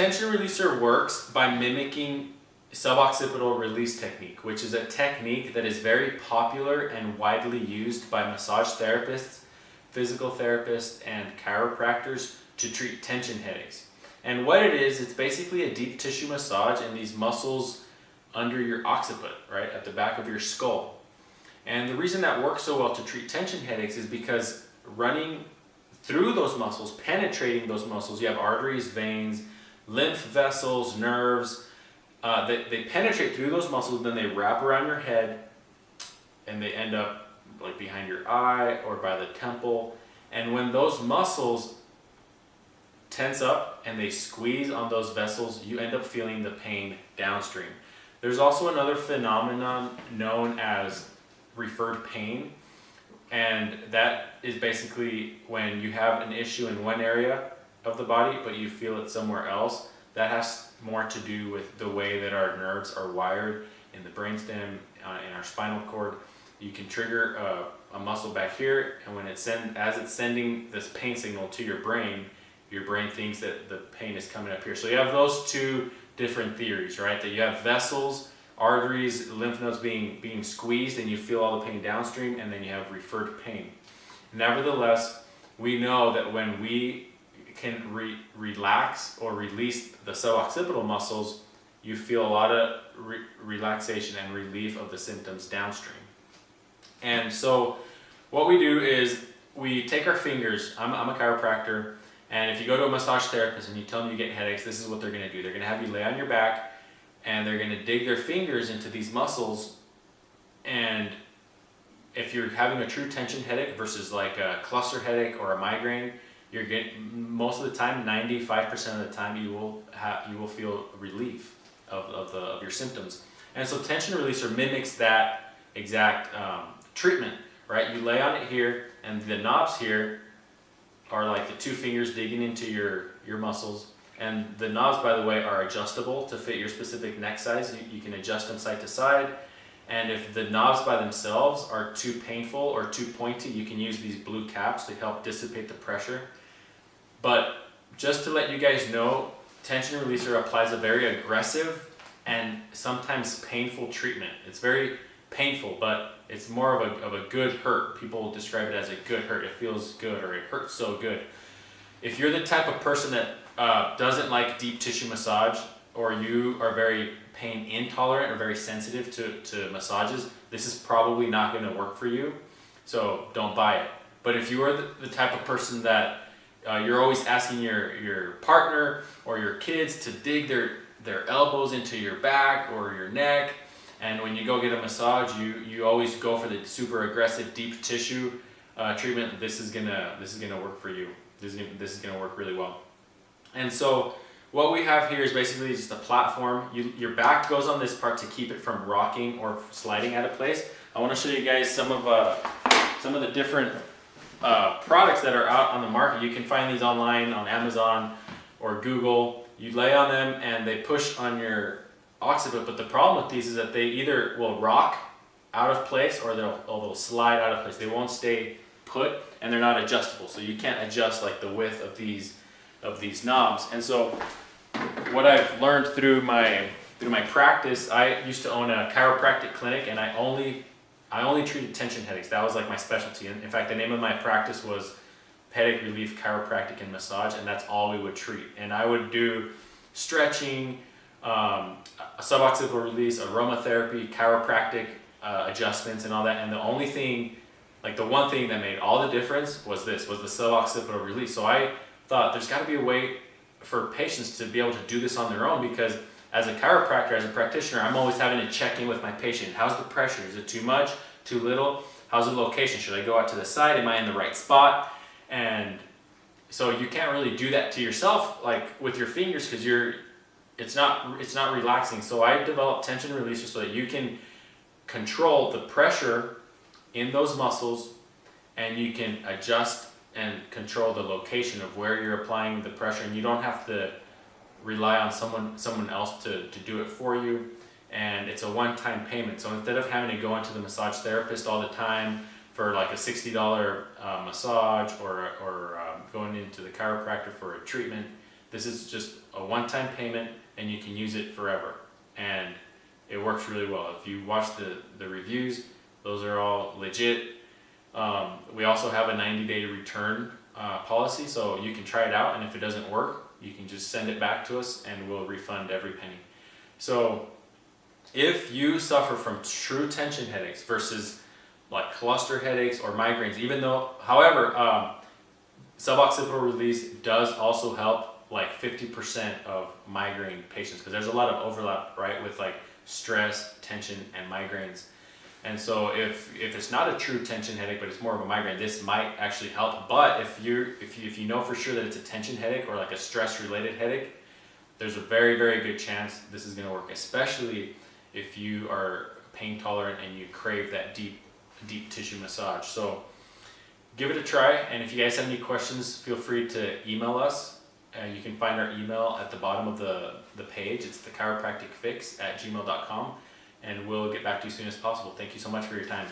tension releaser works by mimicking suboccipital release technique, which is a technique that is very popular and widely used by massage therapists, physical therapists, and chiropractors to treat tension headaches. And what it is, it's basically a deep tissue massage in these muscles under your occiput, right, at the back of your skull. And the reason that works so well to treat tension headaches is because running through those muscles, penetrating those muscles, you have arteries, veins, lymph vessels, nerves. They penetrate through those muscles, then they wrap around your head, and they end up like behind your eye or by the temple. And when those muscles tense up and they squeeze on those vessels, you end up feeling the pain downstream. There's also another phenomenon known as referred pain, and that is basically when you have an issue in one area of the body but you feel it somewhere else. That has more to do with the way that our nerves are wired in the brainstem, in our spinal cord. You can trigger a muscle back here, and when as it's sending this pain signal to your brain thinks that the pain is coming up here. So you have those two different theories, right? That you have vessels, arteries, lymph nodes being squeezed, and you feel all the pain downstream, and then you have referred pain. Nevertheless, we know that when we can relax or release the suboccipital muscles, you feel a lot of relaxation and relief of the symptoms downstream. And so what we do is we take our fingers. I'm a chiropractor, and if you go to a massage therapist and you tell them you get headaches, this is what they're going to do. They're going to have you lay on your back, and they're going to dig their fingers into these muscles. And if you're having a true tension headache versus like a cluster headache or a migraine, you're getting, most of the time, 95% of the time, you will feel relief of your symptoms. And so tension releaser mimics that exact treatment, right? You lay on it here, and the knobs here are like the two fingers digging into your muscles. And the knobs, by the way, are adjustable to fit your specific neck size. You can adjust them side to side. And if the knobs by themselves are too painful or too pointy, you can use these blue caps to help dissipate the pressure. But just to let you guys know, tension releaser applies a very aggressive and sometimes painful treatment. It's very painful, but it's more of a good hurt. People describe it as a good hurt. It feels good, or it hurts so good. If you're the type of person that doesn't like deep tissue massage, or you are very pain intolerant or very sensitive to massages, this is probably not going to work for you, so don't buy it. But if you are the type of person that you're always asking your partner or your kids to dig their elbows into your back or your neck, and when you go get a massage, you always go for the super aggressive deep tissue treatment, this is gonna work for you. This is gonna work really well. And so what we have here is basically just a platform. Your back goes on this part to keep it from rocking or sliding out of place. I want to show you guys some of the different products that are out on the market. You can find these online on Amazon or Google. You lay on them and they push on your occiput, but the problem with these is that they either will rock out of place or they'll slide out of place. They won't stay put, and they're not adjustable, so you can't adjust like the width of these knobs. And so what I've learned through my practice, I used to own a chiropractic clinic, and I only treated tension headaches. That was like my specialty. And in fact, the name of my practice was Headache Relief Chiropractic and Massage, and that's all we would treat. And I would do stretching, a suboccipital release, aromatherapy, chiropractic adjustments, and all that. And the only thing, like the one thing that made all the difference was the suboccipital release. So I thought there's got to be a way for patients to be able to do this on their own, because as a chiropractor, as a practitioner, I'm always having to check in with my patient. How's the pressure? Is it too much? Too little? How's the location? Should I go out to the side? Am I in the right spot? And so you can't really do that to yourself, like with your fingers, because it's not relaxing. So I developed tension releasers so that you can control the pressure in those muscles, and you can adjust and control the location of where you're applying the pressure, and you don't have to rely on someone else to do it for you. And it's a one-time payment. So instead of having to go into the massage therapist all the time for like a $60 massage or going into the chiropractor for a treatment, This is just a one-time payment and you can use it forever. And it works really well. If you watch the reviews, those are all legit. We also have a 90-day return policy, so you can try it out, and if it doesn't work, you can just send it back to us and we'll refund every penny. So if you suffer from true tension headaches versus like cluster headaches or migraines, however, suboccipital release does also help like 50% of migraine patients, because there's a lot of overlap, right, with like stress, tension, and migraines. And so if it's not a true tension headache, but it's more of a migraine, this might actually help. But if you know for sure that it's a tension headache or like a stress related headache, there's a very, very good chance this is going to work, especially if you are pain tolerant and you crave that deep tissue massage. So give it a try, and if you guys have any questions, feel free to email us. You can find our email at the bottom of the page. It's thechiropracticfix@gmail.com, and we'll get back to you as soon as possible. Thank you so much for your time.